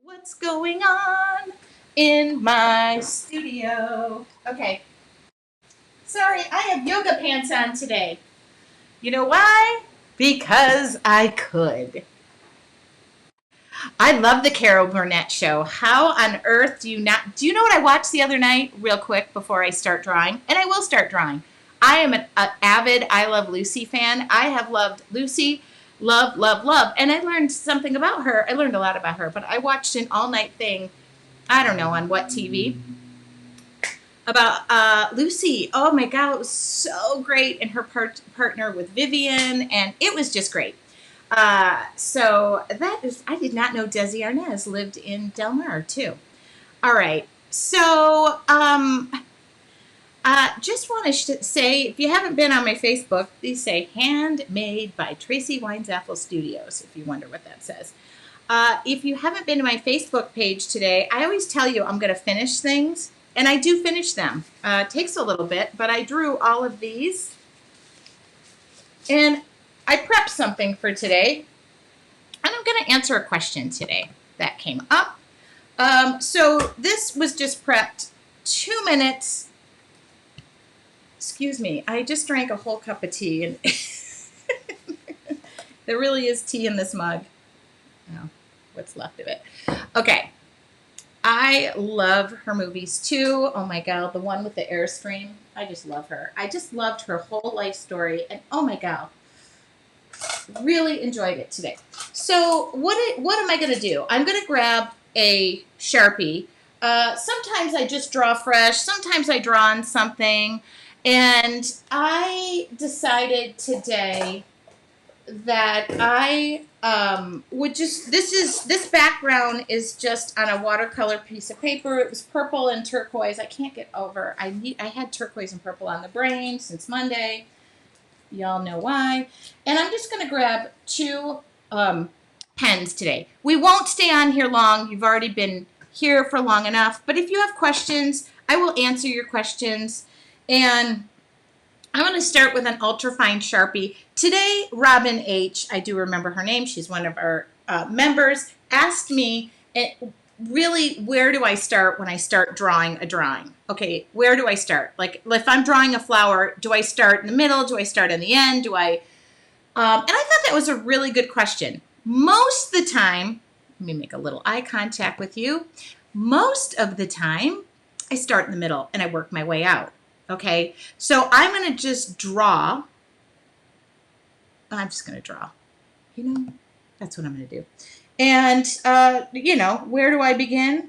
What's going on in my studio? Okay, sorry, I have yoga pants on today. You know why? Because I could. I love the Carol Burnett show. How on earth do you not? Do you know what I watched the other night, real quick, before I start drawing? And I will start drawing. I am an avid I Love Lucy fan. I have loved Lucy, love, love, love. And I learned something about her. I learned a lot about her, but I watched an all night thing. I don't know on what TV about Lucy. Oh my God, it was so great. And her partner with Vivian, and it was just great. So that is, I did not know Desi Arnaz lived in Del Mar too. All right. So, just want to say, if you haven't been on my Facebook, these say handmade by Tracy Weinsaffel Studios, if you wonder what that says. If you haven't been to my Facebook page today, I always tell you I'm going to finish things, and I do finish them. It takes a little bit, but I drew all of these, and I prepped something for today, and I'm going to answer a question today that came up. So this was just prepped 2 minutes. Excuse me, I just drank a whole cup of tea, and there really is tea in this mug. Oh, what's left of it. Okay. I love her movies too. Oh my God, the one with the Airstream. I just love her. I just loved her whole life story. And oh my God, really enjoyed it today. So what am I going to do? I'm going to grab a Sharpie. Sometimes I just draw fresh. Sometimes I draw on something. And I decided today that I would just, this background is just on a watercolor piece of paper. It was purple and turquoise. I can't get over. I had turquoise and purple on the brain since Monday. Y'all know why. And I'm just going to grab two pens today. We won't stay on here long. You've already been here for long enough. But if you have questions, I will answer your questions. And I'm going to start with an ultrafine Sharpie. Today, Robin H., I do remember her name, she's one of our members, asked me, really, where do I start when I start drawing a drawing? Okay, where do I start? Like, if I'm drawing a flower, do I start in the middle? Do I start in the end? And I thought that was a really good question. Most of the time, let me make a little eye contact with you. Most of the time, I start in the middle and I work my way out. Okay, so I'm going to just draw. I'm just going to draw. You know, that's what I'm going to do. And, where do I begin?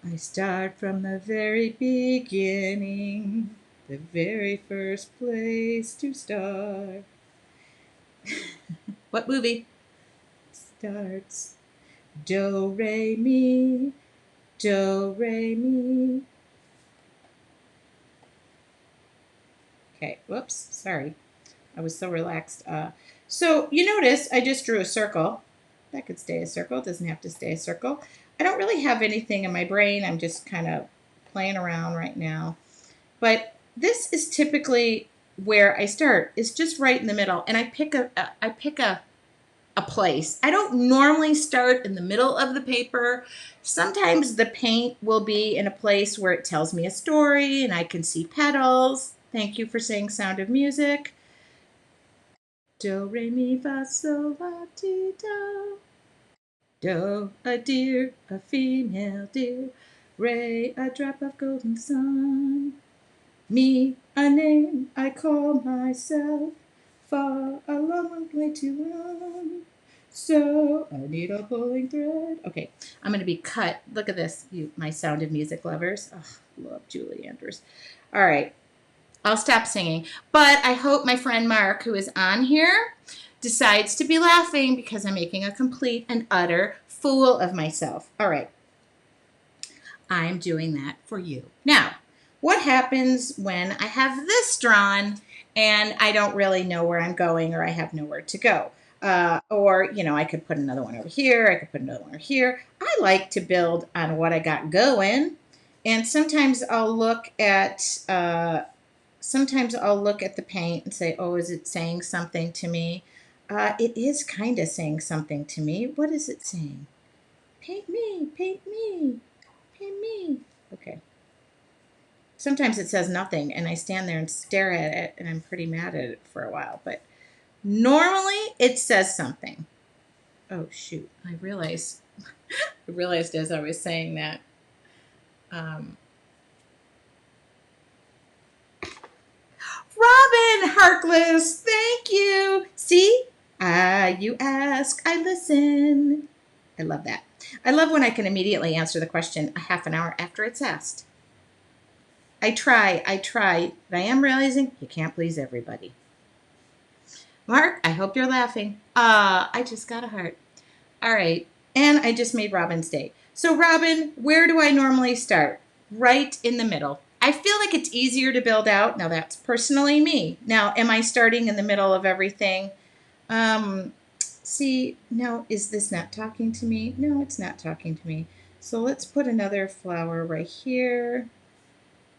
I start from the very beginning, the very first place to start. What movie? Starts. Do, re, mi, do, re, mi. Okay, whoops, sorry. I was so relaxed. So you notice I just drew a circle. That could stay a circle. It doesn't have to stay a circle. I don't really have anything in my brain. I'm just kind of playing around right now. But this is typically where I start. It's just right in the middle. And I pick a place. I don't normally start in the middle of the paper. Sometimes the paint will be in a place where it tells me a story and I can see petals. Thank you for saying Sound of Music. Do, re, mi, fa, sol, la, ti, do. Do, a deer, a female deer. Re, a drop of golden sun. Me, a name I call myself. Fa, a long way to run. So, a needle pulling thread. Okay, I'm going to be cut. Look at this, you, my Sound of Music lovers. Oh, love Julie Andrews. All right. I'll stop singing. But I hope my friend Mark, who is on here, decides to be laughing because I'm making a complete and utter fool of myself. All right. I'm doing that for you. Now, what happens when I have this drawn and I don't really know where I'm going or I have nowhere to go? I could put another one over here. I could put another one over here. I like to build on what I got going. And sometimes I'll look at the paint and say, oh, is it saying something to me? It is kind of saying something to me. What is it saying? Paint me, paint me, paint me. Okay. Sometimes it says nothing, and I stand there and stare at it, and I'm pretty mad at it for a while. But normally it says something. Oh, shoot. I realized as I was saying that. Um, Robin Harkless, thank you. See? You ask, I listen. I love that. I love when I can immediately answer the question a half an hour after it's asked. I try, but I am realizing you can't please everybody. Mark, I hope you're laughing. I just got a heart. All right. And I just made Robin's day. So, Robin, where do I normally start? Right in the middle. I feel like it's easier to build out. Now, that's personally me. Now, am I starting in the middle of everything? See, now, is this not talking to me? No, it's not talking to me. So let's put another flower right here.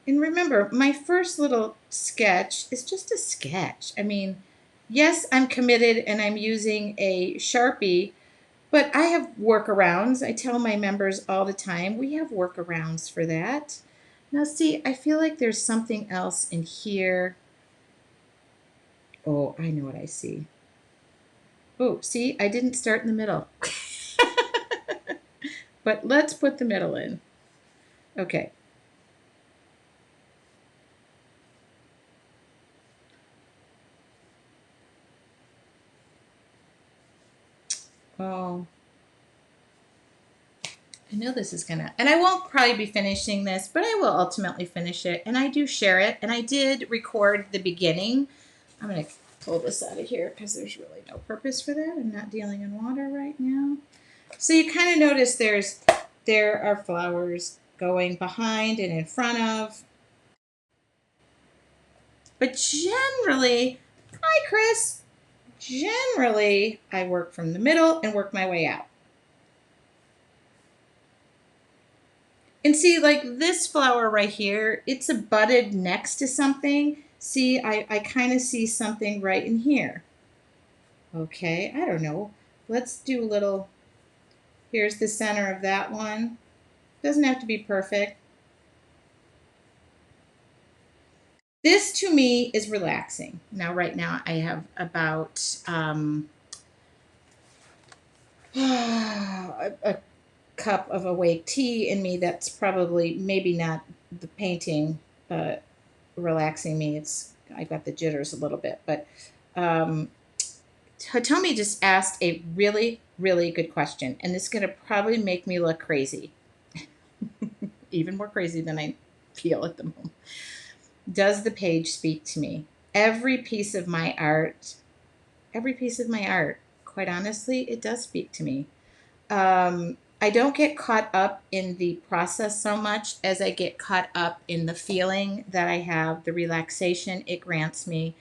And remember, my first little sketch is just a sketch. I mean, yes, I'm committed and I'm using a Sharpie, but I have workarounds. I tell my members all the time, we have workarounds for that. Now, see, I feel like there's something else in here. Oh, I know what I see. Oh, see, I didn't start in the middle. But let's put the middle in. Okay. Oh, I know this is gonna, and I won't probably be finishing this, but I will ultimately finish it. And I do share it, and I did record the beginning. I'm gonna pull this out of here because there's really no purpose for that. I'm not dealing in water right now. So you kind of notice there are flowers going behind and in front of. But generally, hi Chris, generally I work from the middle and work my way out. And see, like this flower right here, it's abutted next to something. See, I kind of see something right in here. Okay, I don't know. Let's do a little, here's the center of that one. Doesn't have to be perfect. This to me is relaxing. Now, right now, I have about a cup of awake tea in me that's probably maybe not the painting relaxing me. I've got the jitters a little bit, but Hitomi just asked a really, really good question, and this is going to probably make me look crazy, even more crazy than I feel at the moment. Does the page speak to me? Every piece of my art, quite honestly, it does speak to me. I don't get caught up in the process so much as I get caught up in the feeling that I have, the relaxation it grants me.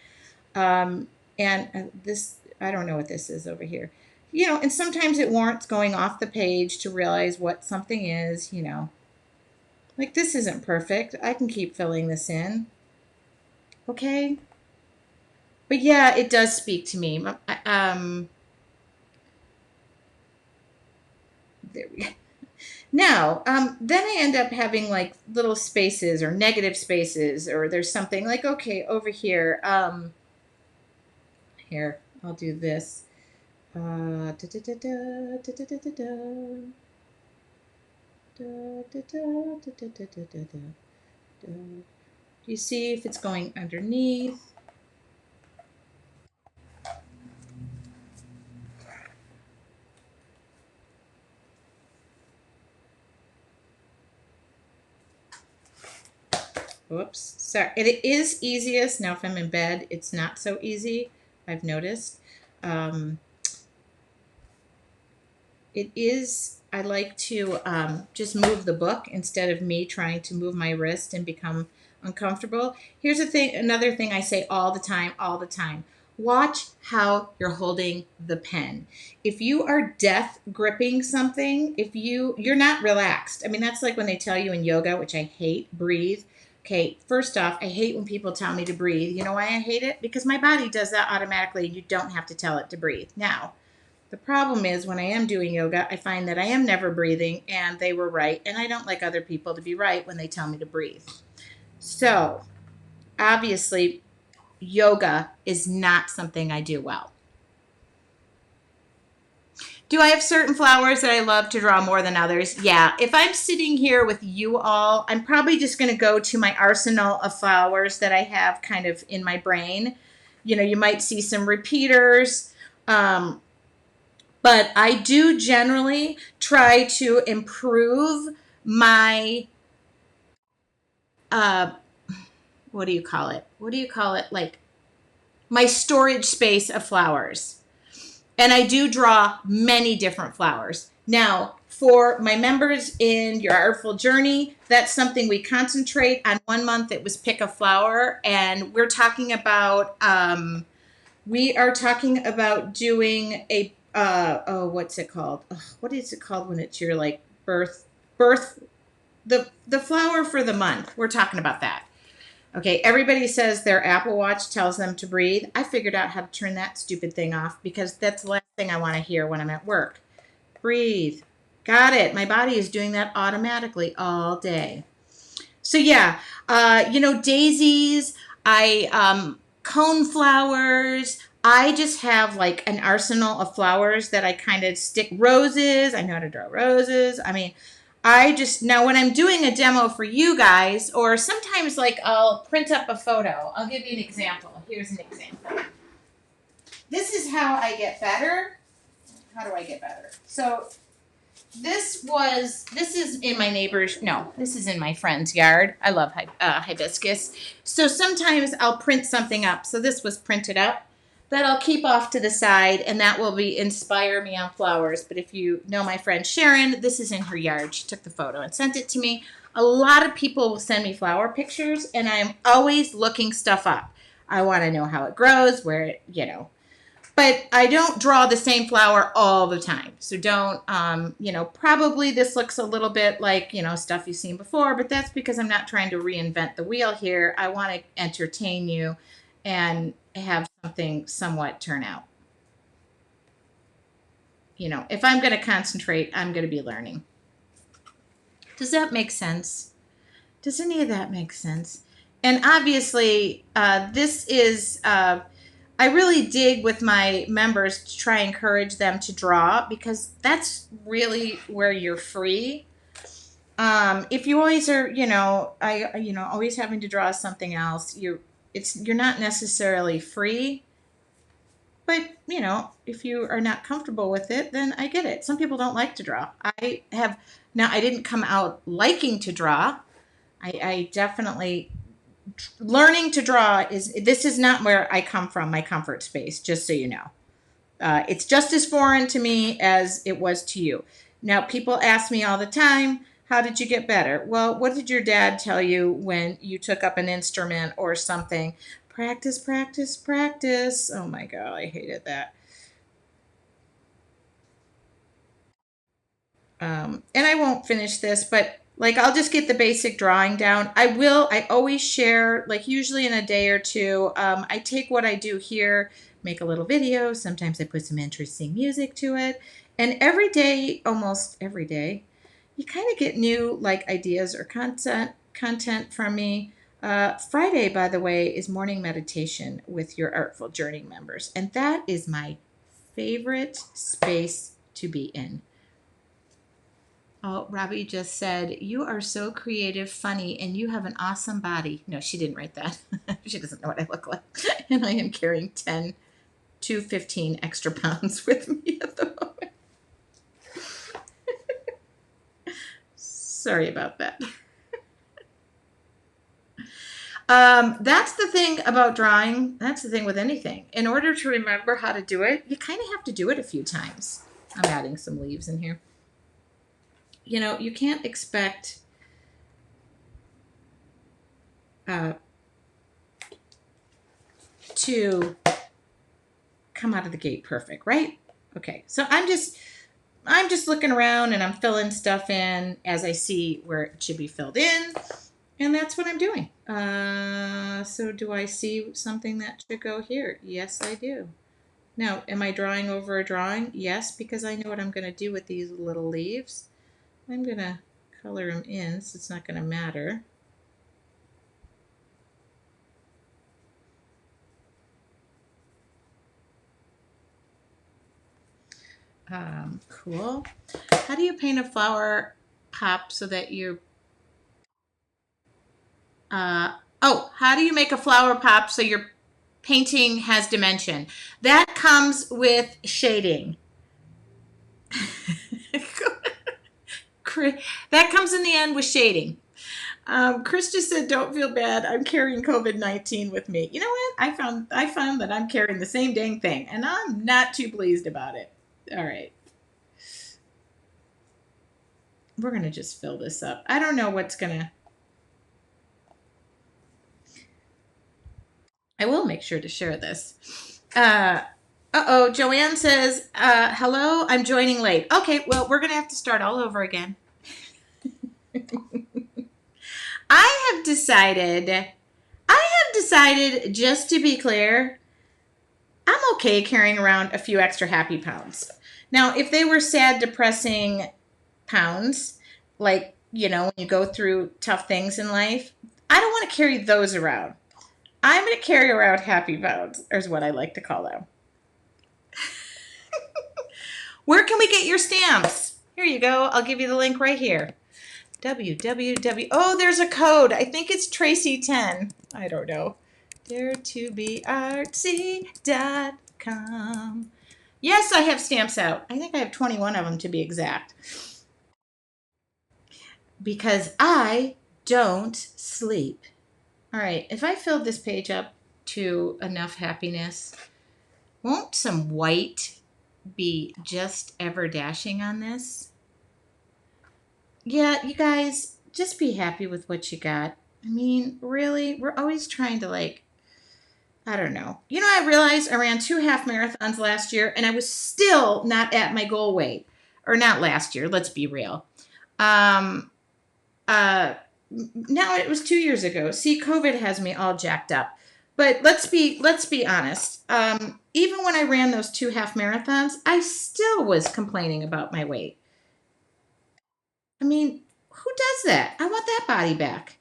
And this, I don't know what this is over here. And sometimes it warrants going off the page to realize what something is. Like this isn't perfect. I can keep filling this in. Okay. But yeah, it does speak to me. There we go. Now, then I end up having like little spaces or negative spaces, or there's something like, okay, over here, here, I'll do this. Da, da, da, da, da, da, da, da, da. Da, da, da, da, da, da, da, da, da. Do you see if it's going underneath? Whoops. Sorry. It is easiest. Now, if I'm in bed, it's not so easy. I've noticed. It is, I like to just move the book instead of me trying to move my wrist and become uncomfortable. Here's another thing I say all the time. Watch how you're holding the pen. If you are death gripping something, if you're not relaxed. I mean, that's like when they tell you in yoga, which I hate, breathe. Okay, first off, I hate when people tell me to breathe. You know why I hate it? Because my body does that automatically and you don't have to tell it to breathe. Now, The problem is when I am doing yoga, I find that I am never breathing, and they were right. And I don't like other people to be right when they tell me to breathe. So obviously, yoga is not something I do well. Do I have certain flowers that I love to draw more than others? Yeah. If I'm sitting here with you all, I'm probably just going to go to my arsenal of flowers that I have kind of in my brain. You know, you might see some repeaters. But I do generally try to improve my, uh, what do you call it? What do you call it? Like my storage space of flowers. And I do draw many different flowers. Now, for my members in your Artful Journey, that's something we concentrate on. 1 month it was pick a flower, and we are talking about doing a what's it called? What is it called when it's your like birth the flower for the month? We're talking about that. Okay, everybody says their Apple Watch tells them to breathe. I figured out how to turn that stupid thing off because that's the last thing I want to hear when I'm at work. Breathe. Got it. My body is doing that automatically all day. So yeah, daisies, cone flowers. I just have like an arsenal of flowers that I kind of stick. Roses. I know how to draw roses. I mean, now when I'm doing a demo for you guys, or sometimes like I'll print up a photo. I'll give you an example. Here's an example. This is how I get better. How do I get better? So this is in my this is in my friend's yard. I love hibiscus. So sometimes I'll print something up. So this was printed up that I'll keep off to the side, and that will inspire me on flowers. But if you know my friend Sharon, this is in her yard. She took the photo and sent it to me. A lot of people will send me flower pictures, and I'm always looking stuff up. I want to know how it grows, but I don't draw the same flower all the time. So don't, probably this looks a little bit like, stuff you've seen before, but that's because I'm not trying to reinvent the wheel here. I want to entertain you and have something somewhat turn out. If I'm going to concentrate, I'm going to be learning. Does that make sense? Does any of that make sense? And obviously, this is... I really dig with my members to try and encourage them to draw because that's really where you're free. If you always are, always having to draw something else, you're not necessarily free. But, if you are not comfortable with it, then I get it. Some people don't like to draw. I didn't come out liking to draw. I definitely... Learning to draw this is not where I come from, my comfort space, just so you know. It's just as foreign to me as it was to you. Now, people ask me all the time, how did you get better? Well, what did your dad tell you when you took up an instrument or something? Practice, practice, practice. Oh my God, I hated that. And I won't finish this, but like I'll just get the basic drawing down. I always share, like usually in a day or two, I take what I do here, make a little video. Sometimes I put some interesting music to it. And every day, almost every day, you kind of get new like ideas or content from me. Friday, by the way, is morning meditation with your Artful Journey members. And that is my favorite space to be in. Oh, Robbie just said, you are so creative, funny, and you have an awesome body. No, she didn't write that. She doesn't know what I look like. And I am carrying 10 to 15 extra pounds with me at the moment. Sorry about that. That's the thing about drawing. That's the thing with anything. In order to remember how to do it, you kind of have to do it a few times. I'm adding some leaves in here. You can't expect to come out of the gate perfect, right? Okay, so I'm just looking around and I'm filling stuff in as I see where it should be filled in, and that's what I'm doing. So do I see something that should go here? Yes, I do. Now, am I drawing over a drawing? Yes, because I know what I'm going to do with these little leaves. I'm going to color them in, so it's not going to matter. Cool. How do you paint a flower pop so that you're how do you make a flower pop so your painting has dimension? That comes with shading. That comes in the end with shading. Chris just said, "Don't feel bad. I'm carrying COVID-19 with me." You know what? I found that I'm carrying the same dang thing, and I'm not too pleased about it. All right, we're gonna just fill this up. I don't know what's gonna. I will make sure to share this. Oh, Joanne says, "Hello, I'm joining late." Okay, well, we're gonna have to start all over again. I have decided. Just to be clear, I'm okay carrying around a few extra happy pounds. Now, if they were sad, depressing pounds, like, when you go through tough things in life, I don't want to carry those around. I'm going to carry around happy pounds, is what I like to call them. Where can we get your stamps? Here you go. I'll give you the link right here. www. Oh, there's a code. I think it's Tracy10. I don't know. DareToBeArtsy.com. Yes, I have stamps out. I think I have 21 of them to be exact. Because I don't sleep. All right, if I filled this page up to enough happiness, won't some white be just ever dashing on this? Yeah, you guys, just be happy with what you got. I mean, really, we're always trying to I don't know. I realized I ran 2 half marathons last year and I was still not at my goal weight. Or not last year, let's be real. Um, uh, Now it was 2 years ago. See, COVID has me all jacked up. But let's be honest. Even when I ran those 2 half marathons, I still was complaining about my weight. I mean, who does that? I want that body back.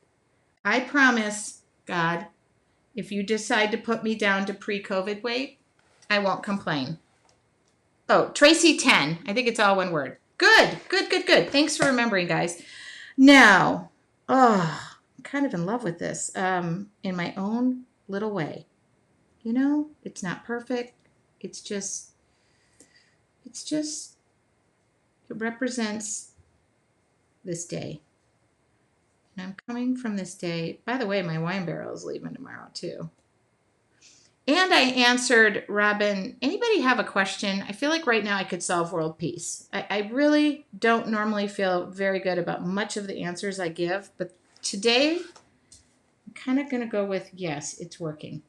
I promise, God, if you decide to put me down to pre-COVID weight, I won't complain. Oh, Tracy 10. I think it's all one word. Good, good, good, good. Thanks for remembering, guys. Now, I'm kind of in love with this in my own little way. It's not perfect. It's just, it represents this day. And I'm coming from this day. By the way, my wine barrel is leaving tomorrow, too. And I answered, Robin, anybody have a question? I feel like right now I could solve world peace. I really don't normally feel very good about much of the answers I give, but today I'm kind of going to go with yes, it's working.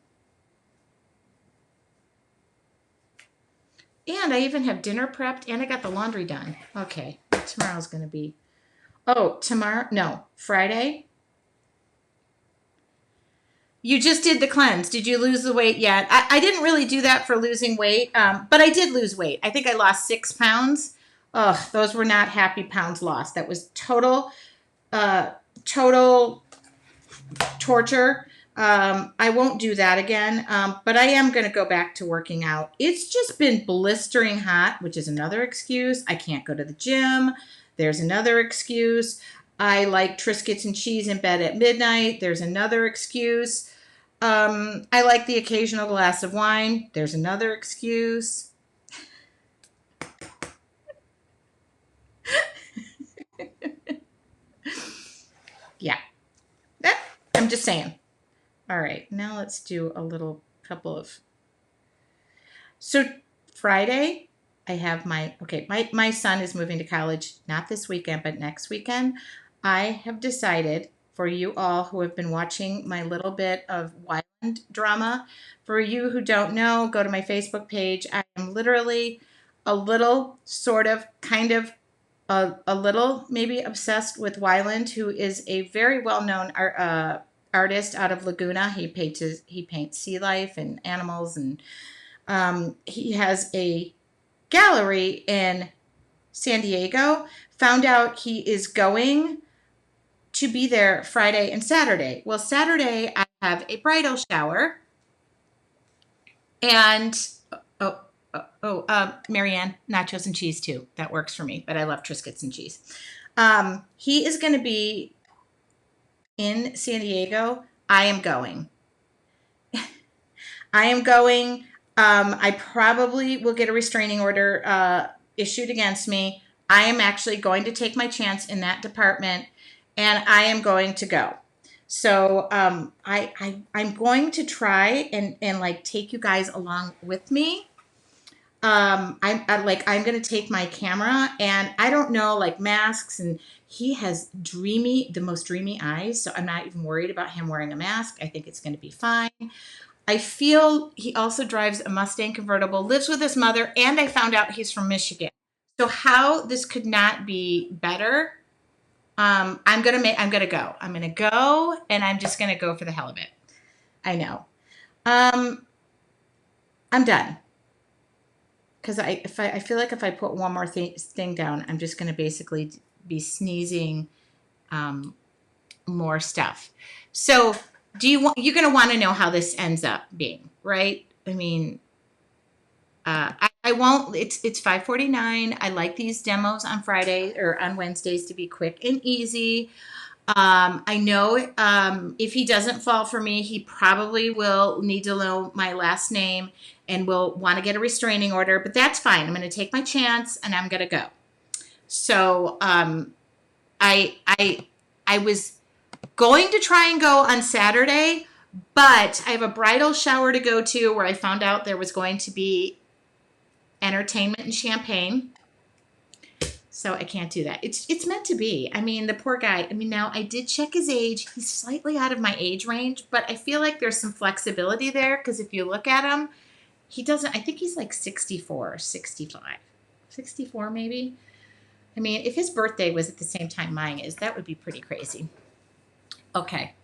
And I even have dinner prepped and I got the laundry done. Okay, tomorrow's going to be. Oh, tomorrow? No, Friday. You just did the cleanse. Did you lose the weight yet? I didn't really do that for losing weight, but I did lose weight. I think I lost 6 pounds. Ugh, those were not happy pounds lost. That was total torture. I won't do that again, but I am going to go back to working out. It's just been blistering hot, which is another excuse. I can't go to the gym. There's another excuse. I like Triscuits and cheese in bed at midnight. There's another excuse. I like the occasional glass of wine. There's another excuse. Yeah, I'm just saying. All right, now let's do a little couple of. So Friday, I have my son is moving to college, not this weekend, but next weekend. I have decided for you all who have been watching my little bit of Wyland drama, for you who don't know, go to my Facebook page. I am literally a little, sort of, kind of, a little maybe obsessed with Wyland, who is a very well-known artist out of Laguna. He paints sea life and animals and He has a gallery in San Diego. Found out he is going to be there Friday and Saturday. Well, Saturday I have a bridal shower, and oh, Marianne, nachos and cheese too. That works for me, but I love Triscuits and cheese. He is going to be in San Diego. I am going. I am going. I probably will get a restraining order issued against me. I am actually going to take my chance in that department, and I am going to go. So I'm going to try and like take you guys along with me. I'm going to take my camera, and I don't know, like, masks, and he has the most dreamy eyes. So I'm not even worried about him wearing a mask. I think it's going to be fine. I feel he also drives a Mustang convertible, lives with his mother, and I found out he's from Michigan. So how this could not be better. I'm gonna go. I'm gonna go, and I'm just gonna go for the hell of it. I know. Um, I'm done because I feel like if I put one more thing down, I'm just gonna basically be sneezing more stuff. So you're going to want to know how this ends up being, right? I mean, I won't, it's 5:49. I like these demos on Friday or on Wednesdays to be quick and easy. I know if he doesn't fall for me, he probably will need to know my last name and will want to get a restraining order, but that's fine. I'm going to take my chance and I'm going to go. So I was going to try and go on Saturday, but I have a bridal shower to go to where I found out there was going to be entertainment and champagne. So I can't do that. It's meant to be. I mean, the poor guy. I mean, now I did check his age. He's slightly out of my age range, but I feel like there's some flexibility there because if you look at him, he doesn't, I think he's like 64 or 65. 64 maybe. I mean, if his birthday was at the same time mine is, that would be pretty crazy. Okay.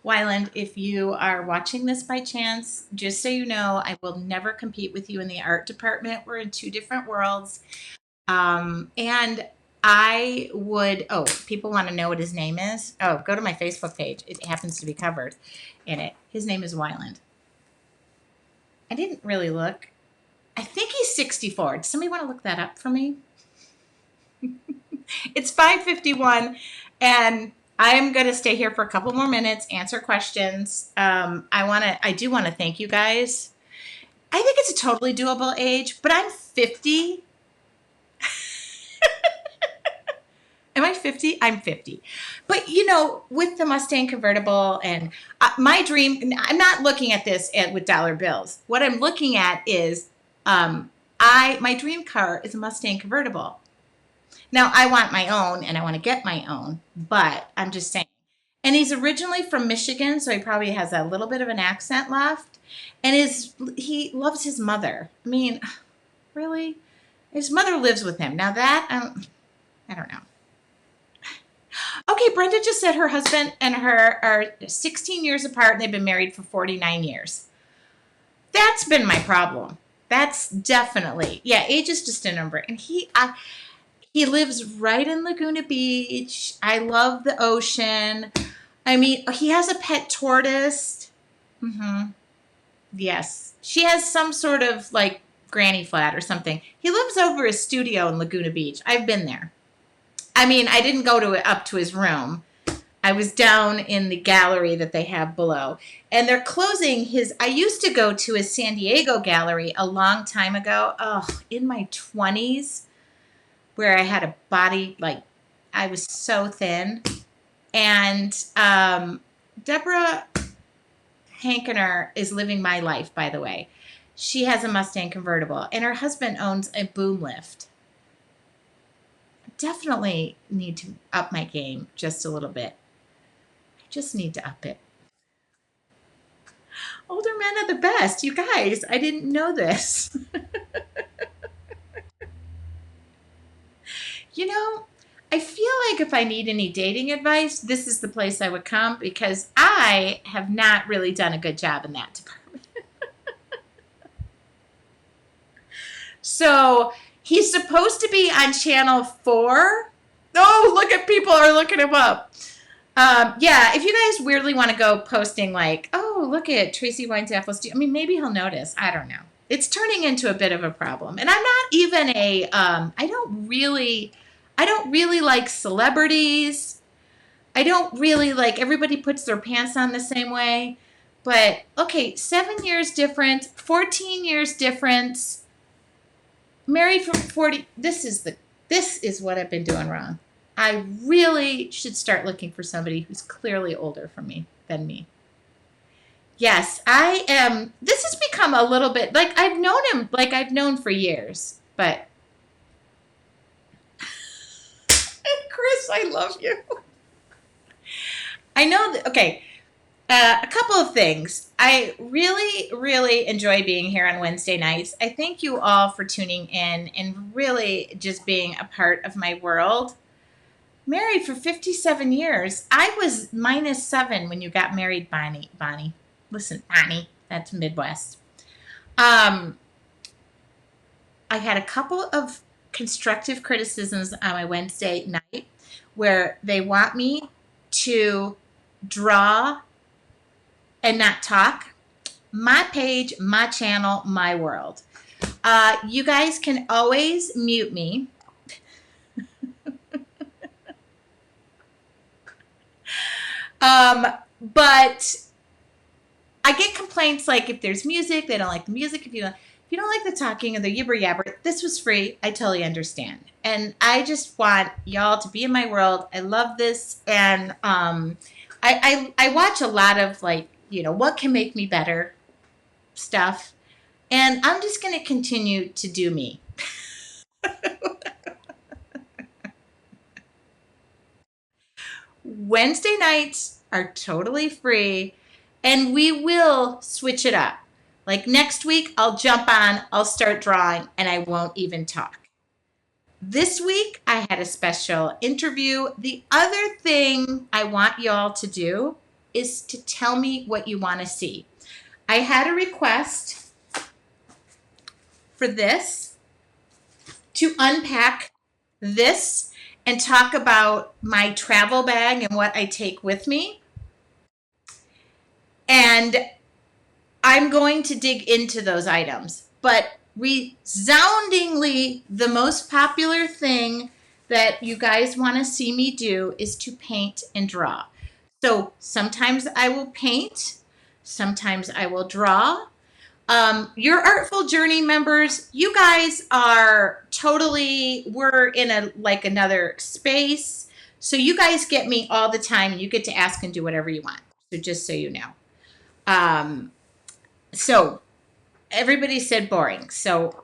Wyland, if you are watching this by chance, just so you know, I will never compete with you in the art department. We're in two different worlds. And I would, people want to know what his name is. Oh, go to my Facebook page. It happens to be covered in it. His name is Wyland. I didn't really look. I think he's 64. Does somebody want to look that up for me? It's 5:51, and I'm going to stay here for a couple more minutes, answer questions. I do want to thank you guys. I think it's a totally doable age, but I'm 50. Am I 50? I'm 50. But, with the Mustang convertible and my dream, I'm not looking at this with dollar bills. What I'm looking at is my dream car is a Mustang convertible. Now, I want my own, and I want to get my own, but I'm just saying. And he's originally from Michigan, so he probably has a little bit of an accent left. And he loves his mother. I mean, really? His mother lives with him. Now that, I don't know. Okay, Brenda just said her husband and her are 16 years apart, and they've been married for 49 years. That's been my problem. That's definitely, yeah, age is just a number. And he lives right in Laguna Beach. I love the ocean. I mean, he has a pet tortoise. Mm-hmm. Yes. She has some sort of like granny flat or something. He lives over his studio in Laguna Beach. I've been there. I mean, I didn't go up to his room. I was down in the gallery that they have below. And they're closing I used to go to his San Diego gallery a long time ago. Oh, in my 20s. Where I had a body, like, I was so thin. And Deborah Hankener is living my life, by the way. She has a Mustang convertible, and her husband owns a boom lift. Definitely need to up my game just a little bit. I just need to up it. Older men are the best. You guys, I didn't know this. I feel like if I need any dating advice, this is the place I would come because I have not really done a good job in that department. So he's supposed to be on channel 4. Oh, look at people are looking him up. Yeah, if you guys weirdly want to go posting like, oh, look at Tracy Weinzapfel's, I mean, maybe he'll notice. I don't know. It's turning into a bit of a problem. And I'm not even I don't really like celebrities. I don't really like, everybody puts their pants on the same way. But, okay, 7 years difference, 14 years difference, married for 40, this is what I've been doing wrong. I really should start looking for somebody who's clearly older than me. Yes, I am. This has become a little bit like I've known him, like I've known for years. But Chris, I love you. I know that. Okay, a couple of things. I really, really enjoy being here on Wednesday nights. I thank you all for tuning in and really just being a part of my world. Married for 57 years. I was -7 when you got married, Bonnie. Listen, Bonnie, that's Midwest. I had a couple of constructive criticisms on my Wednesday night where they want me to draw and not talk. My page, my channel, my world. You guys can always mute me. But I get complaints like if there's music, they don't like the music. If you don't like the talking or the yibber yabber, this was free. I totally understand. And I just want y'all to be in my world. I love this. And I watch a lot of like, what can make me better stuff. And I'm just going to continue to do me. Wednesday nights are totally free, and we will switch it up. Like next week, I'll jump on, I'll start drawing, and I won't even talk. This week, I had a special interview. The other thing I want y'all to do is to tell me what you want to see. I had a request for this, to unpack this and talk about my travel bag and what I take with me. And I'm going to dig into those items. But resoundingly, the most popular thing that you guys want to see me do is to paint and draw. So sometimes I will paint, sometimes I will draw. Your Artful Journey members, you guys are we're in another space. So you guys get me all the time and you get to ask and do whatever you want. So just so you know. So everybody said boring. So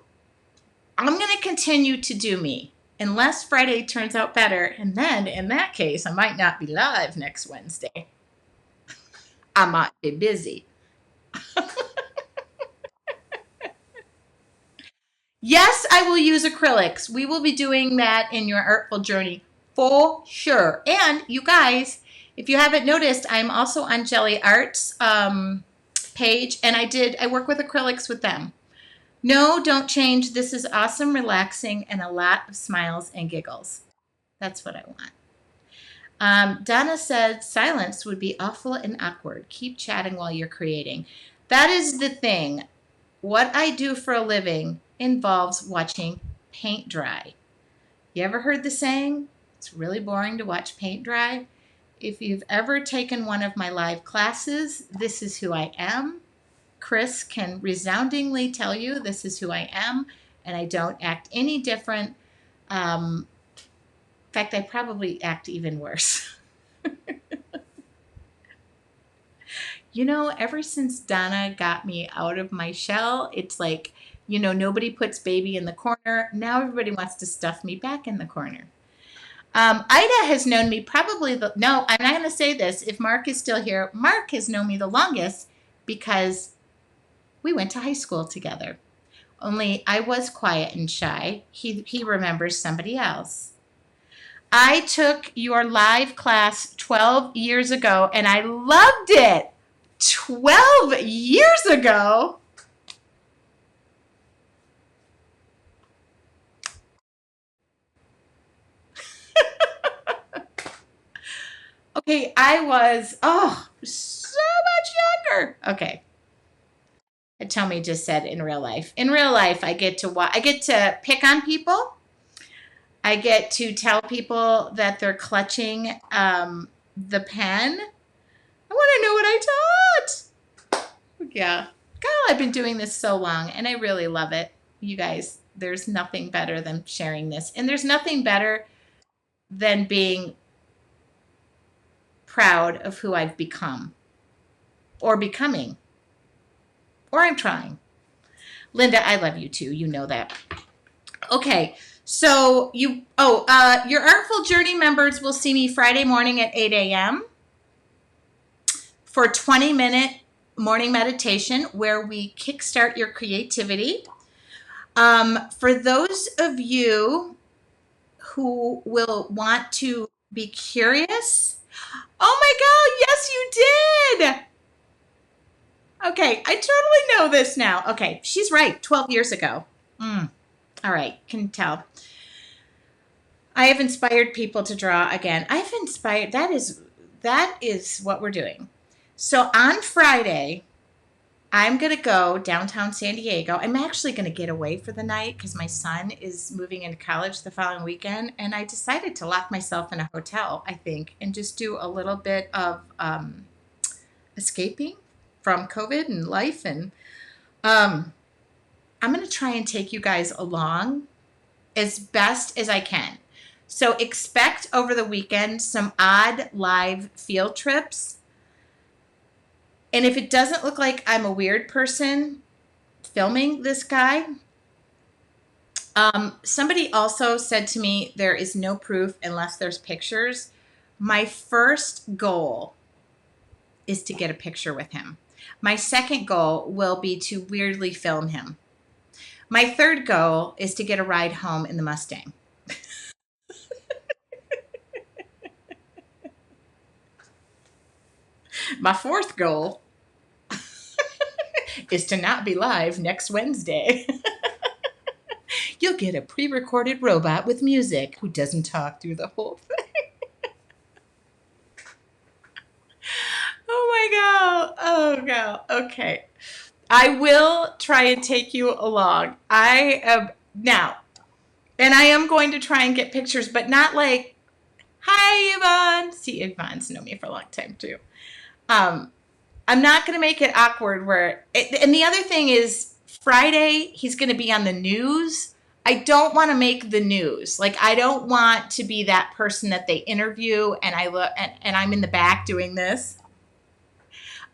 I'm going to continue to do me unless Friday turns out better. And then in that case, I might not be live next Wednesday. I might be busy. Yes, I will use acrylics. We will be doing that in your Artful Journey for sure. And you guys, if you haven't noticed, I'm also on Jelly Art's page, and I work with acrylics with them. No, don't change. This is awesome, relaxing, and a lot of smiles and giggles. That's what I want. Donna said, silence would be awful and awkward. Keep chatting while you're creating. That is the thing. What I do for a living involves watching paint dry. You ever heard the saying, it's really boring to watch paint dry? If you've ever taken one of my live classes, this is who I am. Chris can resoundingly tell you this is who I am, and I don't act any different. In fact, I probably act even worse. Ever since Donna got me out of my shell, it's like, nobody puts baby in the corner. Now everybody wants to stuff me back in the corner. Ida has known me no, I'm not going to say this. If Mark is still here, Mark has known me the longest because we went to high school together. Only I was quiet and shy. He remembers somebody else. I took your live class 12 years ago, and I loved it. 12 years ago? Hey, I was, so much younger. Okay. Tommy just said in real life. In real life, I get to pick on people. I get to tell people that they're clutching the pen. I want to know what I taught. Yeah. God, I've been doing this so long and I really love it. You guys, there's nothing better than sharing this. And there's nothing better than being proud of who I've become or becoming or I'm trying. Linda, I love you too. You know that. Okay. So your Artful Journey members will see me Friday morning at 8 a.m. for a 20-minute morning meditation where we kickstart your creativity. For those of you who will want to be curious, oh my God, yes, you did. Okay, I totally know this now. Okay, she's right, 12 years ago. All right, can tell. I have inspired people to draw again. That is what we're doing. So on Friday, I'm going to go downtown San Diego. I'm actually going to get away for the night because my son is moving into college the following weekend. And I decided to lock myself in a hotel, I think, and just do a little bit of escaping from COVID and life. And I'm going to try and take you guys along as best as I can. So expect over the weekend some odd live field trips. And if it doesn't look like I'm a weird person filming this guy, somebody also said to me, there is no proof unless there's pictures. My first goal is to get a picture with him. My second goal will be to weirdly film him. My third goal is to get a ride home in the Mustang. My fourth goal is to not be live next Wednesday. You'll get a pre-recorded robot with music who doesn't talk through the whole thing. Oh my God. Oh God. Okay. I will try and take you along. I am now, and I am going to try and get pictures, but not like, hi, Yvonne. See, Yvonne's known me for a long time too. I'm not going to make it awkward and the other thing is Friday, he's going to be on the news. I don't want to make the news. Like, I don't want to be that person that they interview and I look and I'm in the back doing this.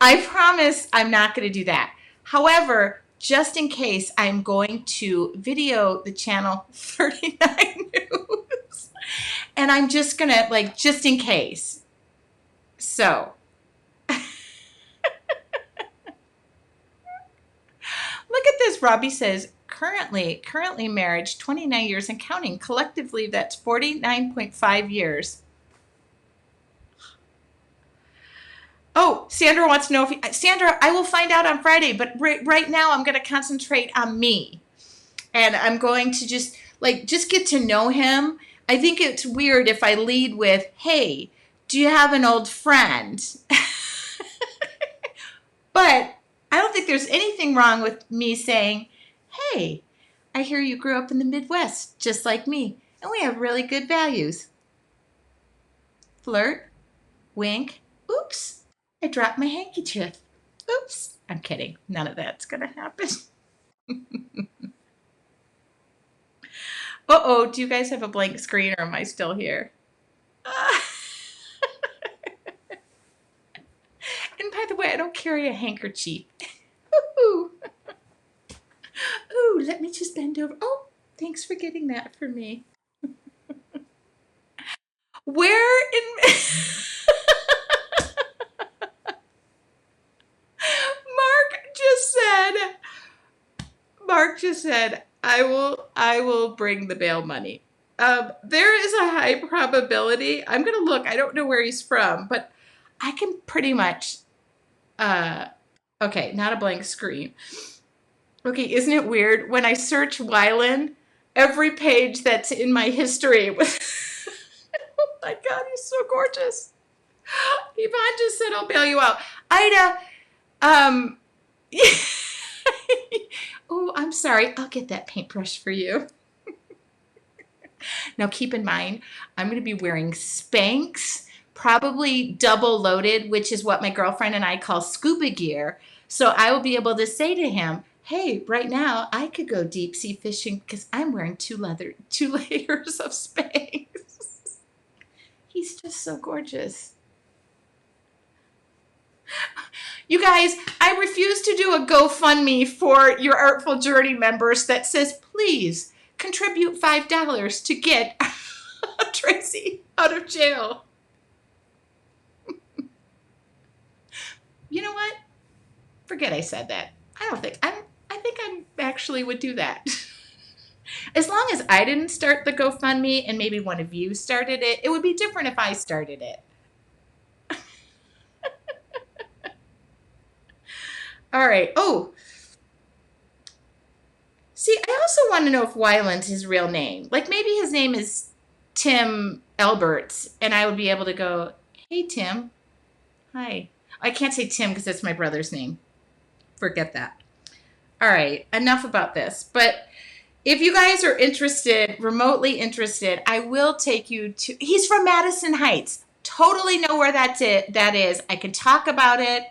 I promise I'm not going to do that. However, just in case, I'm going to video the channel 39 News. And I'm just going to, just in case. So, look at this. Robbie says, currently marriage, 29 years and counting. Collectively, that's 49.5 years. Oh, Sandra wants to know Sandra, I will find out on Friday, but right now I'm going to concentrate on me. And I'm going to just get to know him. I think it's weird if I lead with, hey, do you have an old friend? But I don't think there's anything wrong with me saying, hey, I hear you grew up in the Midwest, just like me, and we have really good values. Flirt, wink, oops, I dropped my handkerchief. Oops, I'm kidding. None of that's going to happen. Uh-oh, do you guys have a blank screen or am I still here? And by the way, I don't carry a handkerchief. Ooh. Ooh, let me just bend over. Oh, thanks for getting that for me. Where in... Mark just said, I will bring the bail money. There is a high probability. I'm going to look. I don't know where he's from, but I can pretty much... okay, not a blank screen. Okay, isn't it weird? When I search Wyland, every page that's in my history was... Oh my God, he's so gorgeous. Yvonne just said I'll bail you out. Ida, um, oh, I'm sorry. I'll get that paintbrush for you. Now keep in mind, I'm going to be wearing Spanx, probably double loaded, which is what my girlfriend and I call scuba gear. So I will be able to say to him, hey, right now I could go deep sea fishing because I'm wearing two layers of Spanx. He's just so gorgeous. You guys, I refuse to do a GoFundMe for your Artful Journey members that says, please contribute $5 to get Tracy out of jail. You know what? Forget I said that. I think I actually would do that. As long as I didn't start the GoFundMe and maybe one of you started it, it would be different if I started it. All right. Oh, see, I also want to know if Wyland's his real name. Like maybe his name is Tim Alberts, and I would be able to go, hey, Tim. Hi. I can't say Tim because that's my brother's name. Forget that. All right. Enough about this. But if you guys are interested, remotely interested, I will take you to, he's from Madison Heights. Totally know where that is. I can talk about it.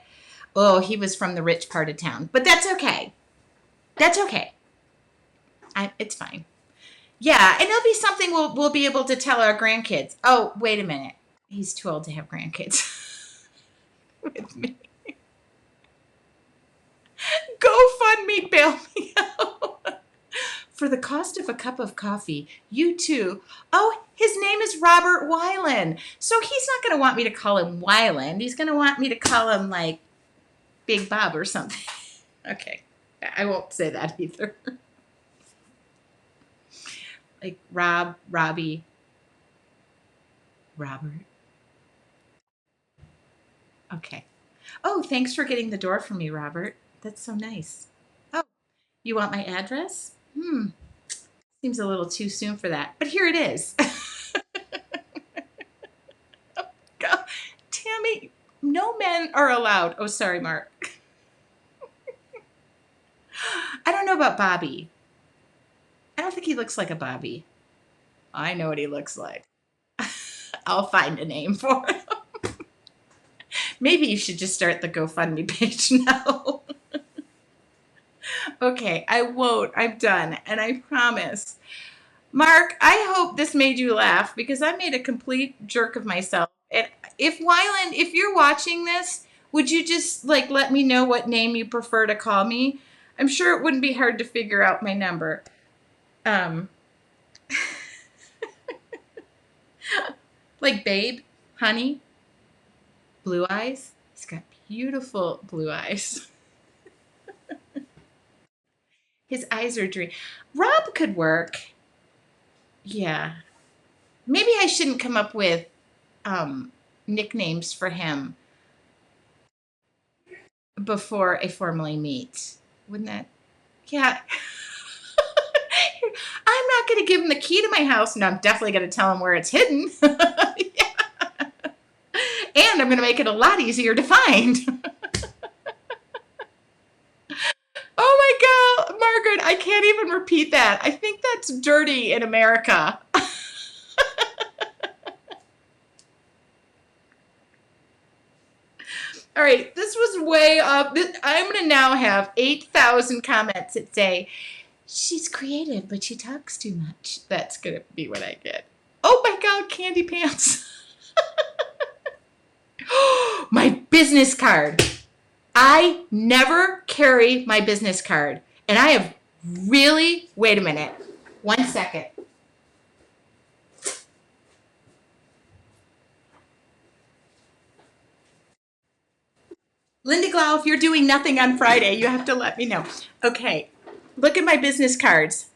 Oh, he was from the rich part of town, but that's okay. That's okay. It's fine. Yeah, and it'll be something we'll be able to tell our grandkids. Oh, wait a minute. He's too old to have grandkids with me. GoFundMe, bail me out. For the cost of a cup of coffee, you too. Oh, his name is Robert Weiland. So he's not going to want me to call him Weiland. He's going to want me to call him like Big Bob or something. Okay. I won't say that either. Like Rob, Robbie, Robert. Okay. Oh, thanks for getting the door for me, Robert. That's so nice. Oh, you want my address? Seems a little too soon for that, but here it is. Go. Tammy, no men are allowed. Oh, sorry, Mark. I don't know about Bobby. I don't think he looks like a Bobby. I know what he looks like. I'll find a name for him. Maybe you should just start the GoFundMe page now. Okay, I won't. I'm done. And I promise. Mark, I hope this made you laugh because I made a complete jerk of myself. And if Wyland, if you're watching this, would you just like let me know what name you prefer to call me? I'm sure it wouldn't be hard to figure out my number. Like babe, honey, blue eyes. He's got beautiful blue eyes. His eyes are dreamy. Rob could work. Yeah. Maybe I shouldn't come up with nicknames for him before I formally meet. Wouldn't that? Yeah. I'm not going to give him the key to my house, and I'm definitely going to tell him where it's hidden. Yeah. And I'm going to make it a lot easier to find. Oh my God, Margaret, I can't even repeat that. I think that's dirty in America. All right, this was way up. I'm going to now have 8,000 comments that say, she's creative, but she talks too much. That's going to be what I get. Oh my God, candy pants. My business card. I never carry my business card. And I have really, wait a minute. 1 second. Linda Glau, if you're doing nothing on Friday, you have to let me know. Okay, look at my business cards.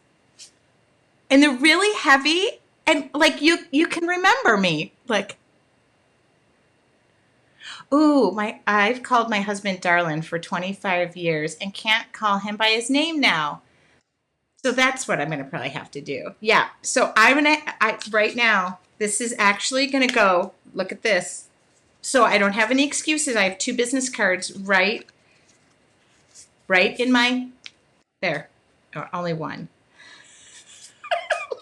And they're really heavy and like you can remember me. Like, ooh, I've called my husband Darlin for 25 years and can't call him by his name now. So that's what I'm going to probably have to do. Yeah. So right now, this is actually going to go, look at this. So I don't have any excuses. I have two business cards right in my, there, or only one.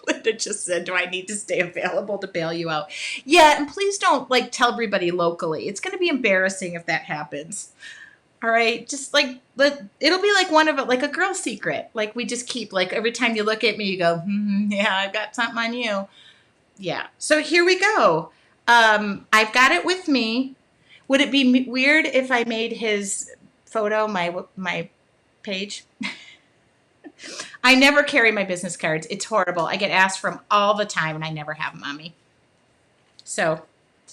Linda just said, do I need to stay available to bail you out? Yeah, and please don't like tell everybody locally. It's going to be embarrassing if that happens. All right, just like it'll be like one of it, like a girl secret. Like we just keep like every time you look at me, you go, yeah, I've got something on you. Yeah. So here we go. I've got it with me. Would it be weird if I made his photo my page? I never carry my business cards. It's horrible. I get asked for them all the time, and I never have them on me. So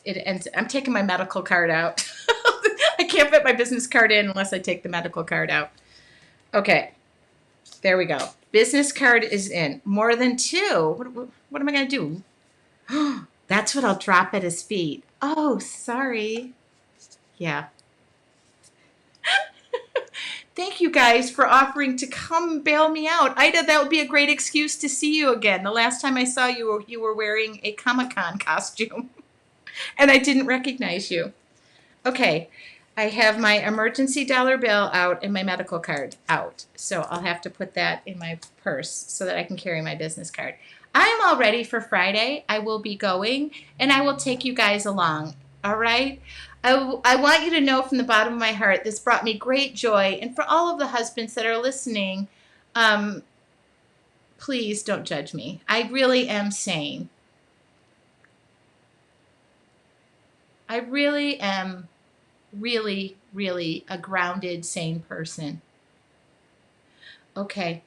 it ends. I'm taking my medical card out. I can't fit my business card in unless I take the medical card out. Okay, there we go. Business card is in. More than two. What am I going to do? That's what I'll drop at his feet. Oh, sorry. Yeah. Thank you guys for offering to come bail me out. Ida, that would be a great excuse to see you again. The last time I saw you, you were wearing a Comic-Con costume, and I didn't recognize you. Okay, I have my emergency dollar bill out and my medical card out. So I'll have to put that in my purse so that I can carry my business card. I'm all ready for Friday. I will be going, and I will take you guys along. All right? I want you to know from the bottom of my heart, this brought me great joy. And for all of the husbands that are listening, um, please don't judge me. I really am sane. I really am really a grounded, sane person. Okay.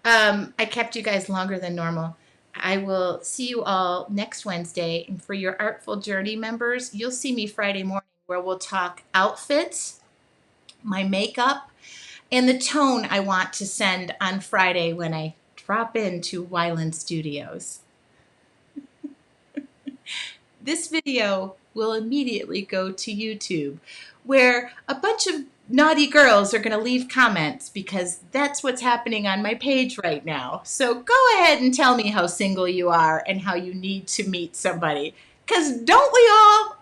I kept you guys longer than normal. I will see you all next Wednesday. And for your Artful Journey members, you'll see me Friday morning where we'll talk outfits, my makeup, and the tone I want to send on Friday when I drop into Wyland Studios. This video will immediately go to YouTube, where a bunch of naughty girls are going to leave comments because that's what's happening on my page right now. So go ahead and tell me how single you are and how you need to meet somebody. Because don't we all?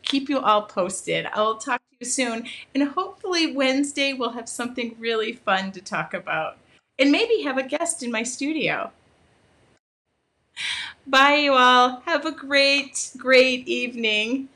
Keep you all posted. I'll talk to you soon. And hopefully Wednesday we'll have something really fun to talk about. And maybe have a guest in my studio. Bye, you all. Have a great evening.